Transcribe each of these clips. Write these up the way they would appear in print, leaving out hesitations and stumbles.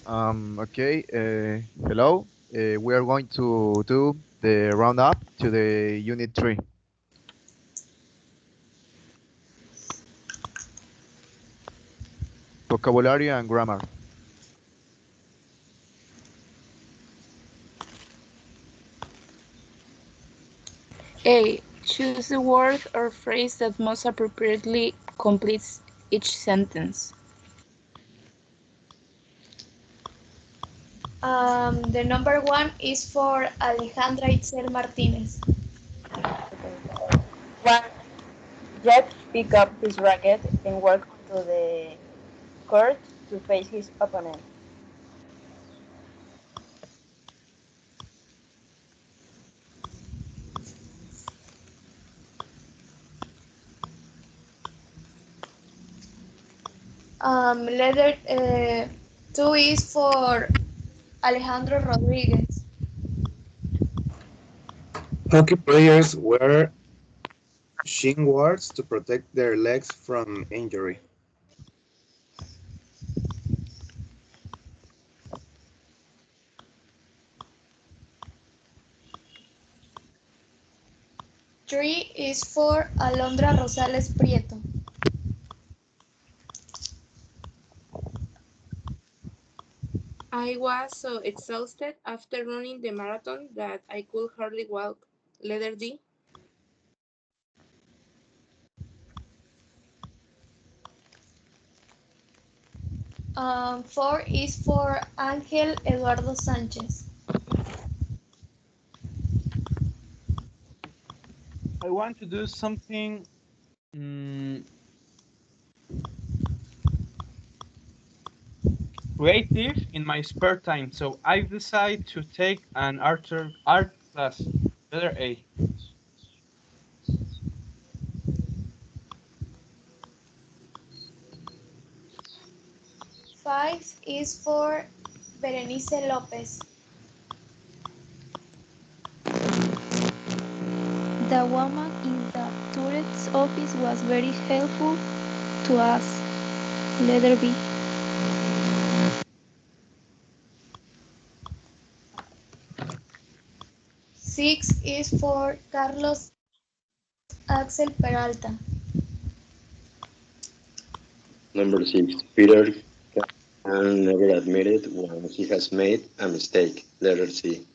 Okay, hello. We are going to do the roundup to the Unit 3. Vocabulary and grammar. A. Choose the word or phrase that most appropriately completes each sentence. The number one is for Alejandra Itzel Martinez. Okay. 1. Jack picked up his racket and walked onto the court to face his opponent. Letter two is for Alejandro Rodriguez. Hockey players wear shin guards to protect their legs from injury. Three is for Alondra Rosales Prieto. I was so exhausted after running the marathon that I could hardly walk. Letter D. Four is for Ángel Eduardo Sánchez. I want to do something mm, creative in my spare time, so I decide to take an art class. Letter A. Five is for Berenice López. The woman in the tourist's office was very helpful to us. Letter B. Six is for Carlos Axel Peralta. Number 6. Peter can never admit it when he has made a mistake. Letter C.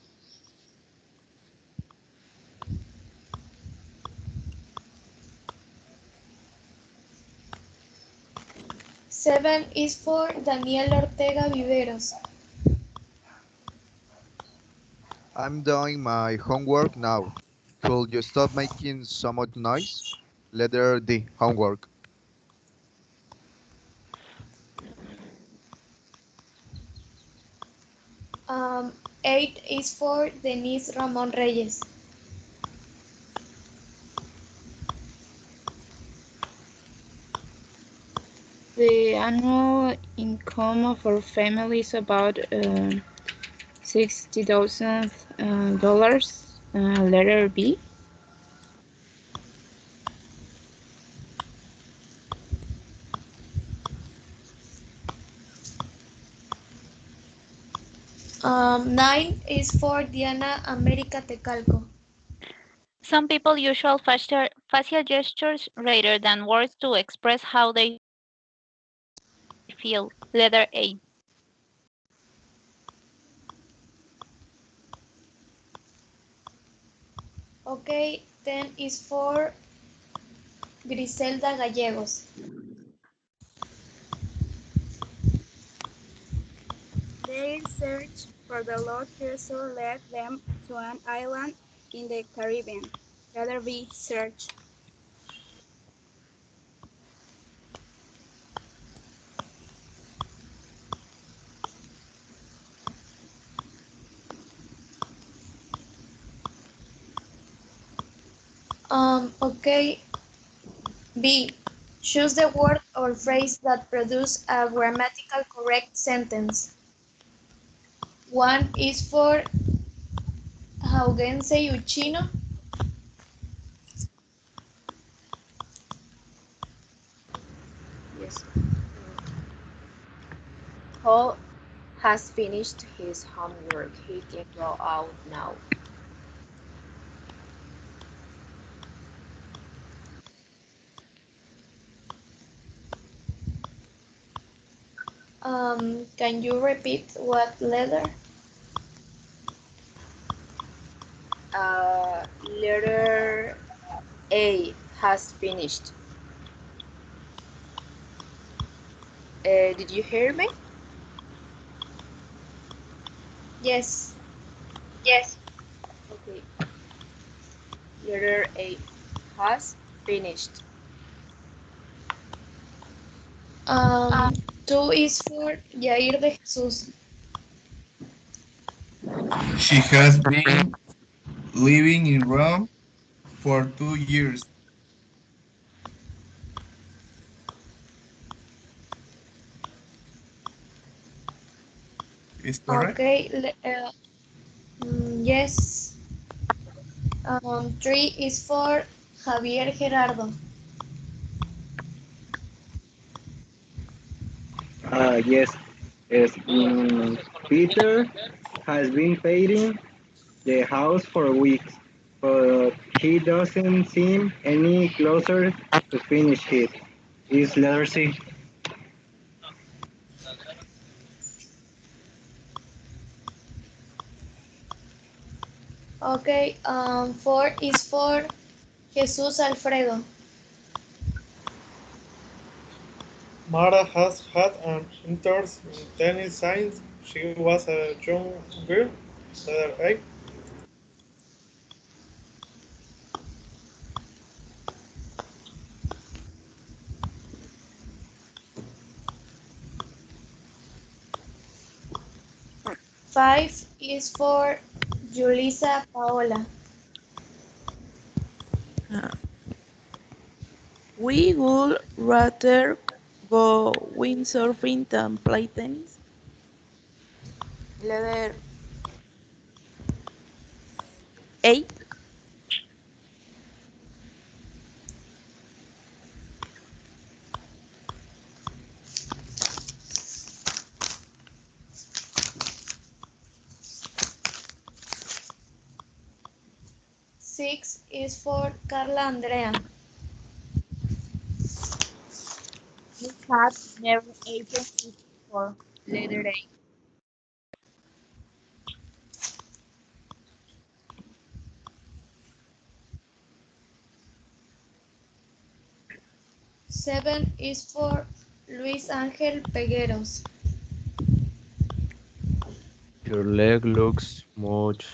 Seven is for Daniel Ortega Viveros. I'm doing my homework now. Could you stop making so much noise? Letter D. Homework. Um, Eight is for Denise Ramon Reyes. The annual income of our family is about $60,000. Letter B. Nine is for Diana America Tecalco. Some people use facial gestures rather than words to express how they feel. Letter A. Okay, 10 is for Griselda Gallegos. Their search for the lost treasure led them to an island in the Caribbean. Letter B. Search. Okay, B. Choose the word or phrase that produce a grammatical correct sentence. One is for Jaugense Uchino. Yes. Hall has finished his homework. He can go out now. Can you repeat what letter? Uh, Letter A has finished. Did you hear me? Yes. Yes. Okay. Letter A has finished. Um, Two is for Jair de Jesus. She has been living in Rome for 2 years. Is correct? Okay. Yes. Three is for Javier Gerardo. Yes, yes. Peter has been painting the house for weeks, but he doesn't seem any closer to finish it. Is letter C. Okay. Four is for Jesus Alfredo. Mara has had an interest in tennis since she was a young girl. Letter A. Five is for Julissa Paola. Uh, we would rather go windsurfing than play tennis. Letter A. Six is for Carla Andrea. We had never eaten it before. Letter A. Seven is for Luis Ángel Pegueros. Your leg looks much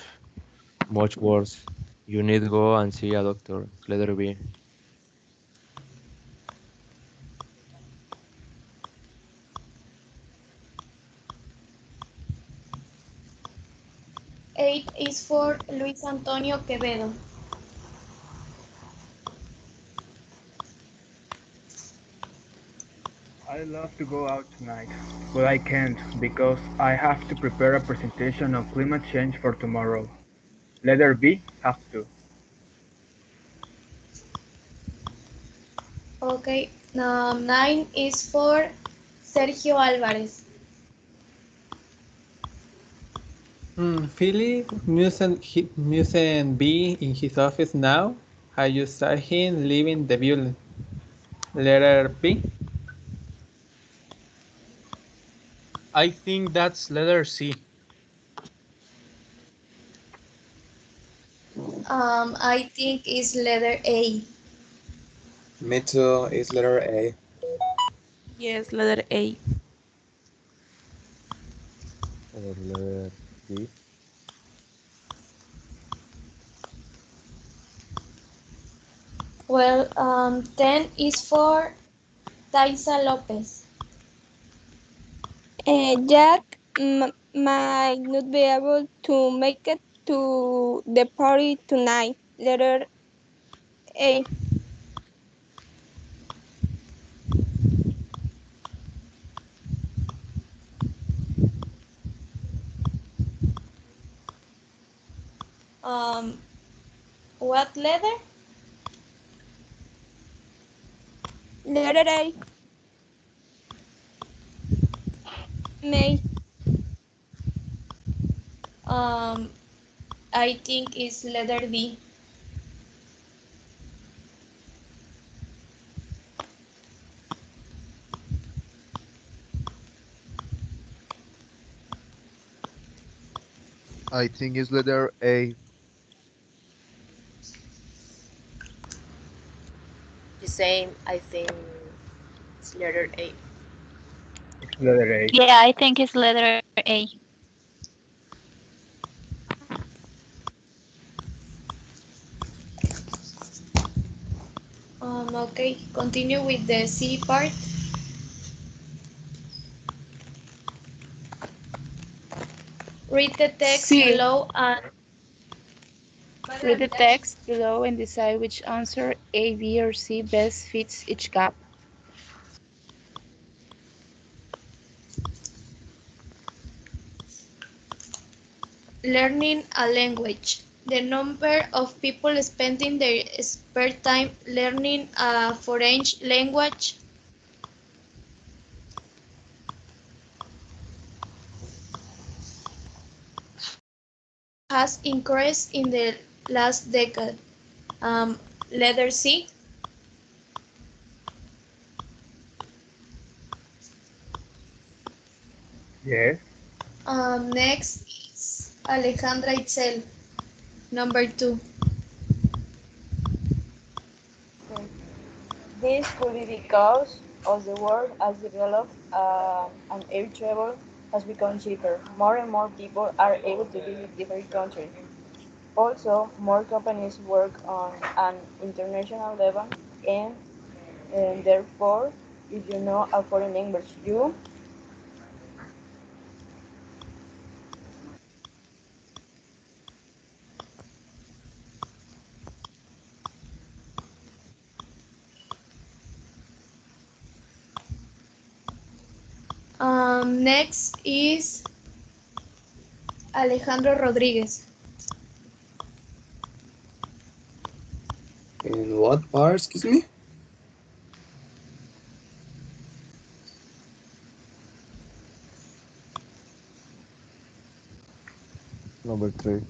worse. You need to go and see a doctor. Letter B. Eight is for Luis Antonio Quevedo. I love to go out tonight, but I can't because I have to prepare a presentation on climate change for tomorrow. Letter B, have to. Okay. Nine is for Sergio Álvarez. Philip mustn't be in his office now. I just saw him leaving the building. Letter P. I think that's letter C. I think is letter A. Me too. Is letter A. Yes, letter A. Letter B. Well, 10 is for Taisa Lopez. Jack might not be able to make it to the party tonight. Letter A. Um, what letter? Letter A. May. Um, I think it's letter B. I think it's letter A. The same, I think it's letter A. It's letter A. Yeah, I think it's letter A. Okay, continue with the C part. Read the text C. below and Read the text below and decide which answer A, B, or C best fits each gap. learning a language. The number of people spending their spare time learning a foreign language has increased in the last decade. Um, letter C. Yes. Next is Alejandra itself, number 2. Okay. This could be because as the world has developed and air travel has become cheaper. More and more people are able to visit different countries. Also, more companies work on an international level, and, therefore, if you know a foreign language, you Next is Alejandro Rodriguez. In what part, excuse me? Number 3.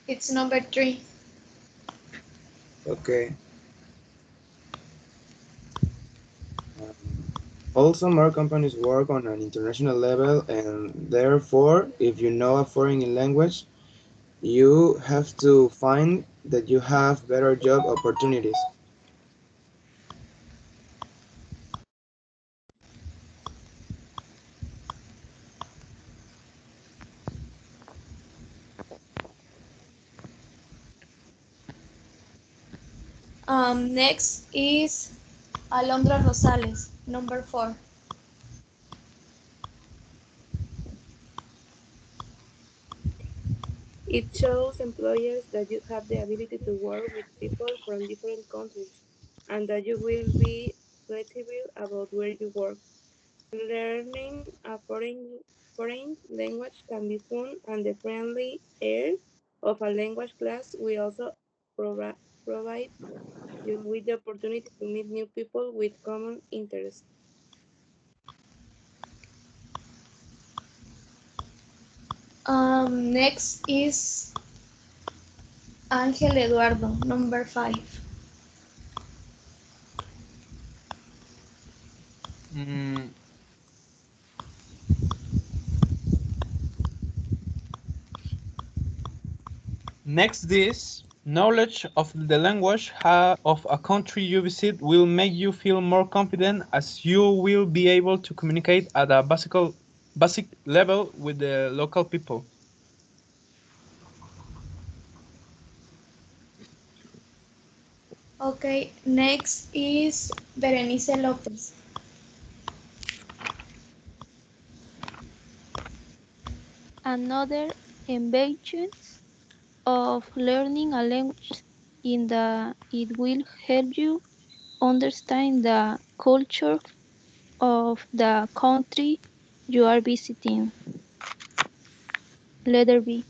It's number 3. Okay. Also, more companies work on an international level, and therefore, if you know a foreign language, you have to find that you have better job opportunities. Next is Alondra Rosales, number 4. It shows employers that you have the ability to work with people from different countries and that you will be flexible about where you work. Learning a foreign language can be fun, and the friendly air of a language class will also provide you with the opportunity to meet new people with common interests. Next is Ángel Eduardo, number 5. Mm, Next, this knowledge of the language of a country you visit will make you feel more confident as you will be able to communicate at a basic level with the local people. Okay, next is Berenice Lopez. Another invention of learning a language in the it will help you understand the culture of the country you are visiting. Letter B.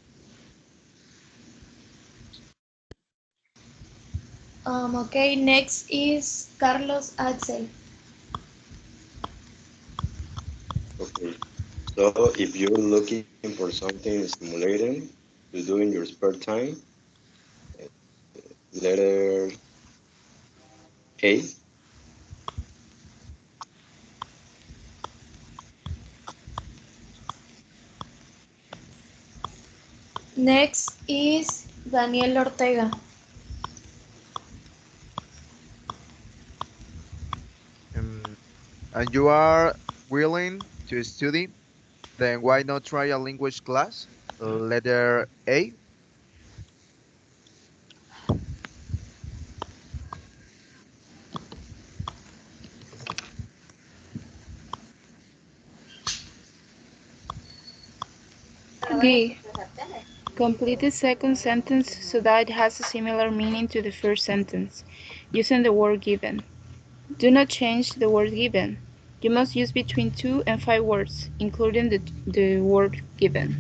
Okay, next is Carlos Axel. Okay. So if you're looking for something stimulating to do in your spare time, letter A. Next is Daniel Ortega. Um, and you are willing to study, then why not try a language class? Letter A. D. Complete the second sentence so that it has a similar meaning to the first sentence, using the word given. Do not change the word given. You must use between 2 and 5 words, including the word given.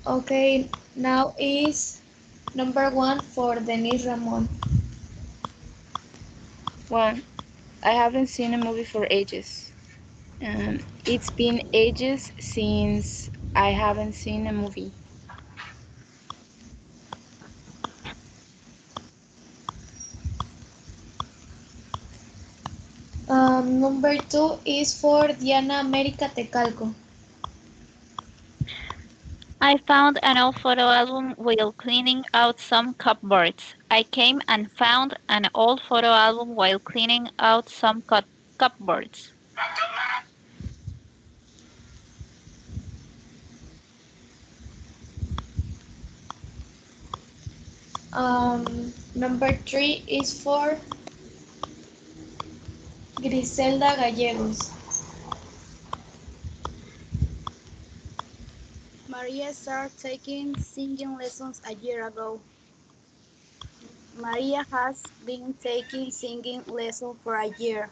Okay, now is number one for Denise Ramon. 1. I haven't seen a movie for ages. It's been ages since I haven't seen a movie. Number two is for Diana América Tecalco. I found an old photo album while cleaning out some cupboards. I came and found an old photo album while cleaning out some cupboards. Number three is for Griselda Gallegos. Maria started taking singing lessons a year ago. Maria has been taking singing lessons for a year.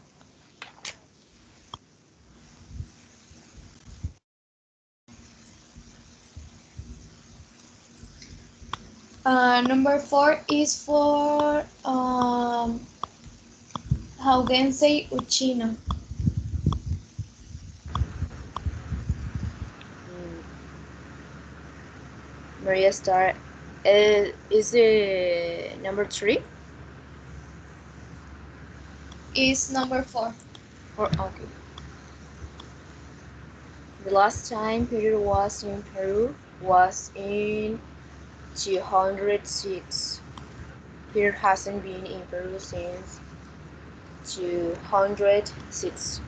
Number four is for Jaugense Uchino. Mm, Maria Star is the number three Is number four. or okay. The last time Peter was in Peru was in 206. Peter hasn't been in Peru since 206.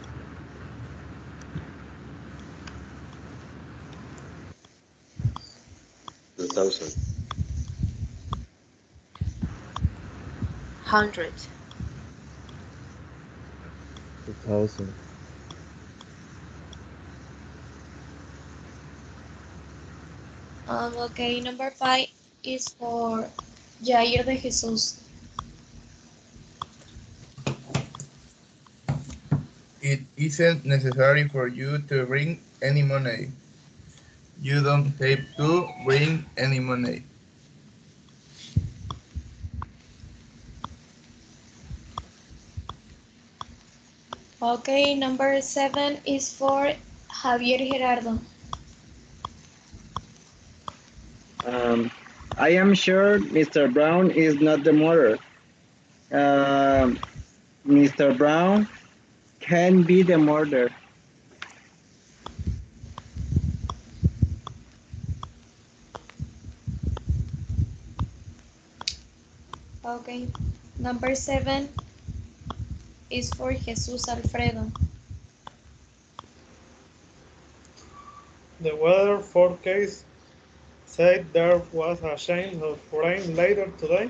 2000. 100. 2000. Okay, number five is for Jair de Jesus. It isn't necessary for you to bring any money. You don't have to bring any money. Okay, number seven is for Javier Gerardo. Um, I am sure Mr. Brown is not the murderer. Mr. Brown can be the murderer. Okay, number seven is for Jesus Alfredo. The weather forecast said there was a chance of rain later today.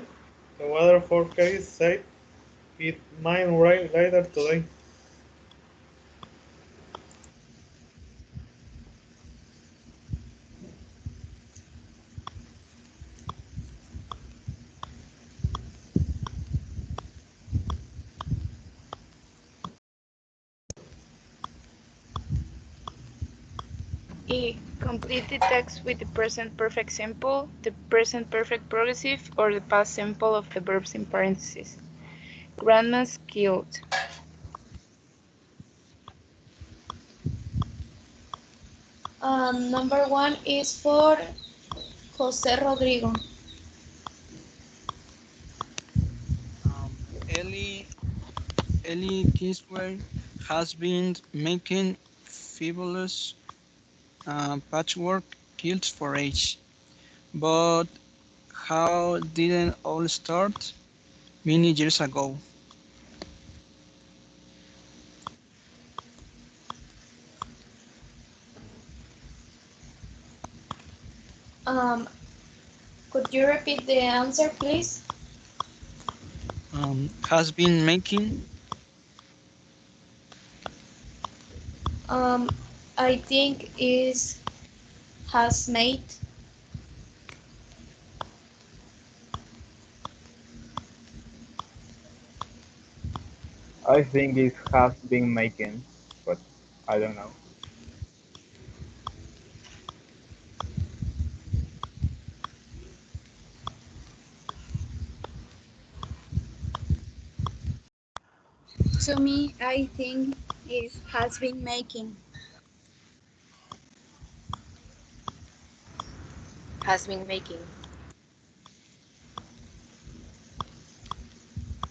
The weather forecast said it might rain later today. E. Complete the text with the present perfect simple, the present perfect progressive, or the past simple of the verbs in parentheses. Grandma's killed. Number one is for Jose Rodrigo. Ellie Kingsway has been making fabulous patchwork quilts for age. But how did it all start? Many years ago. Um, could you repeat the answer, please? Has been making. Um, I think is has made. I think it has been making, but I don't know. To me, I think it has been making. Has been making.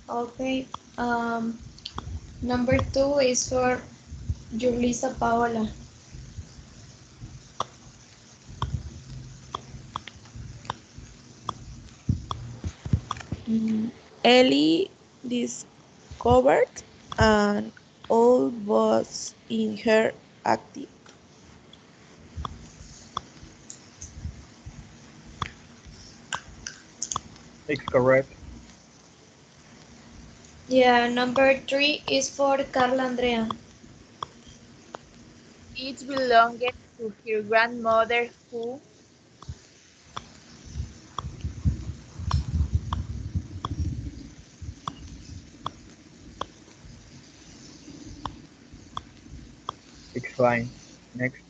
Okay. Um, Number two is for Julissa Paola. Ellie discovered an old buzz in her attic. It's correct. Yeah, number three is for Carla Andrea. It belonged to her grandmother who Explain. Next.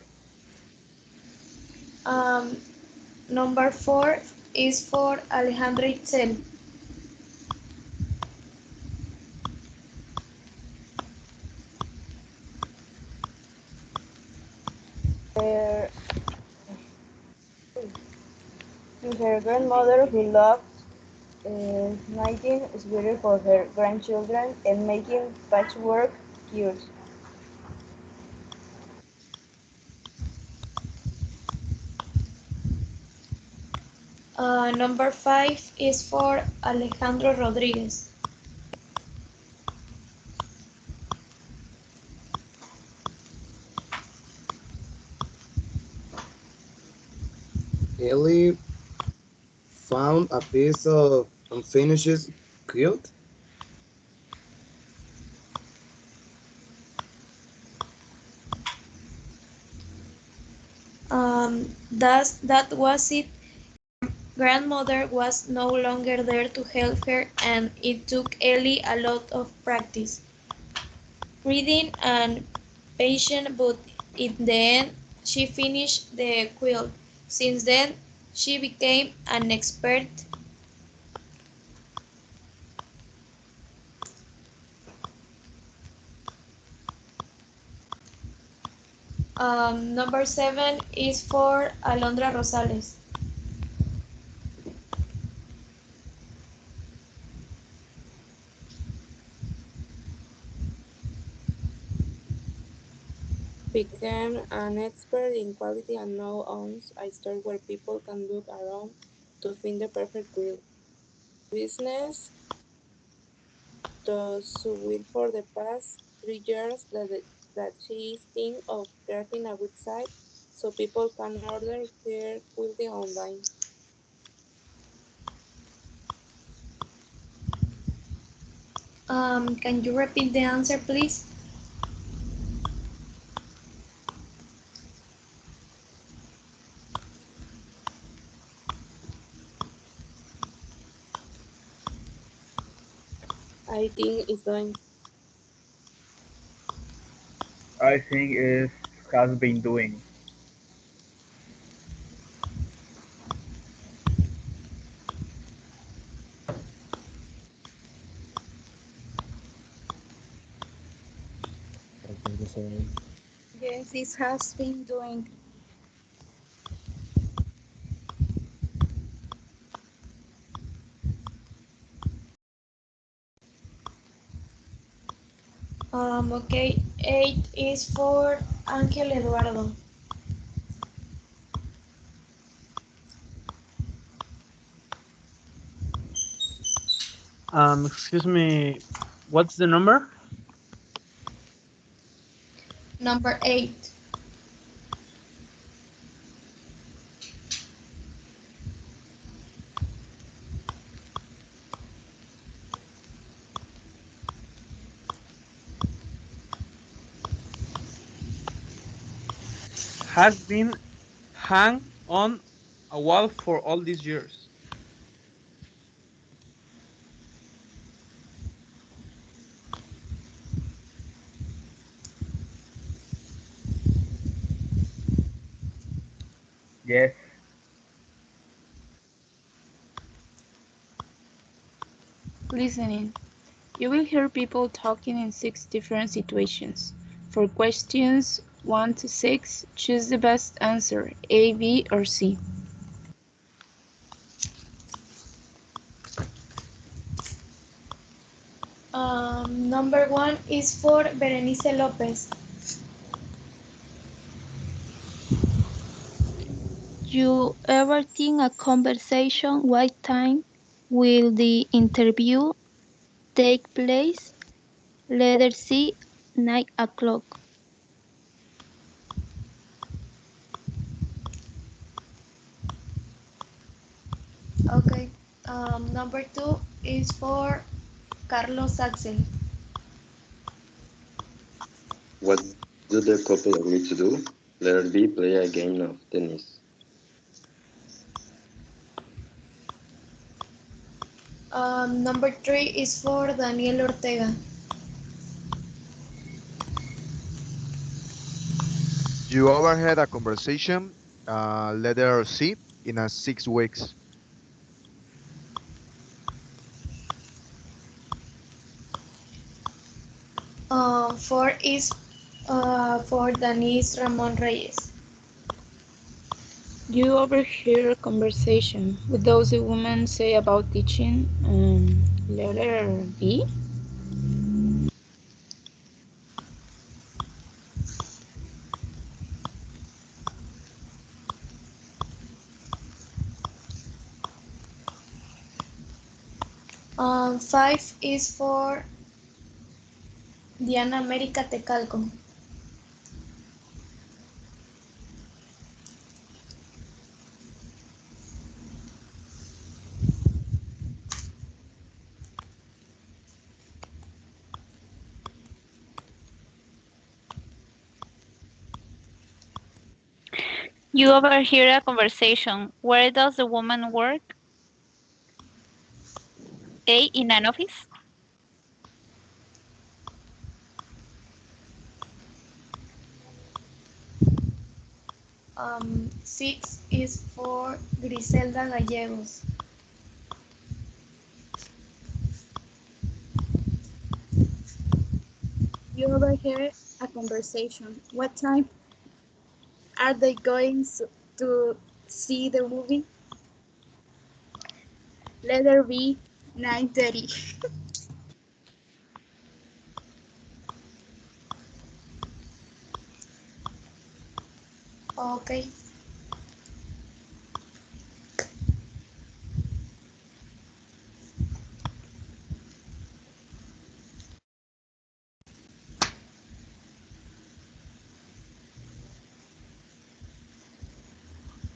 Um, Number four is for Alejandra Itzel. Her, to her grandmother who loved knitting sweaters for her grandchildren and making patchwork quilts. Number five is for Alejandro Rodriguez. Ellie found a piece of unfinished quilt. That was it. Grandmother was no longer there to help her, and it took Ellie a lot of practice, reading and patience, but in the end, she finished the quilt. Since then, she became an expert. Number seven is for Alondra Rosales. Became an expert in quality and now owns a store where people can look around to find the perfect quilt. Business does so well for the past 3 years that she is thinking of creating a website so people can order her quilting online. Can you repeat the answer, please? I think it's going. I think it has been doing. listening. Yes, this has been doing. Okay, 8 is for Ángel Eduardo. Excuse me, what's the number? Number 8. Has been hung on a wall for all these years. Yes. Listening. You will hear people talking in 6 different situations. For questions 1 to 6, choose the best answer A, B, or C. Number 1 is for Berenice Lopez. You ever think a conversation what time will the interview take place? Letter C, 9 o'clock. Okay. Number 2 is for Carlos Axel. What do the couple agree to do? Letter B, play a game of tennis. Number 3 is for Daniel Ortega. You overheard a conversation, letter C, in a 6 weeks. 4 is for Denise Ramon Reyes. You overhear a conversation. What does the woman say about teaching? Letter B. 5 is for Diana América Tecalco. You overhear a conversation. Where does the woman work? A. In an office. 6 is for Griselda Gallegos. You overhear a conversation. What time are they going to see the movie? Letter B, 9:30. Okay.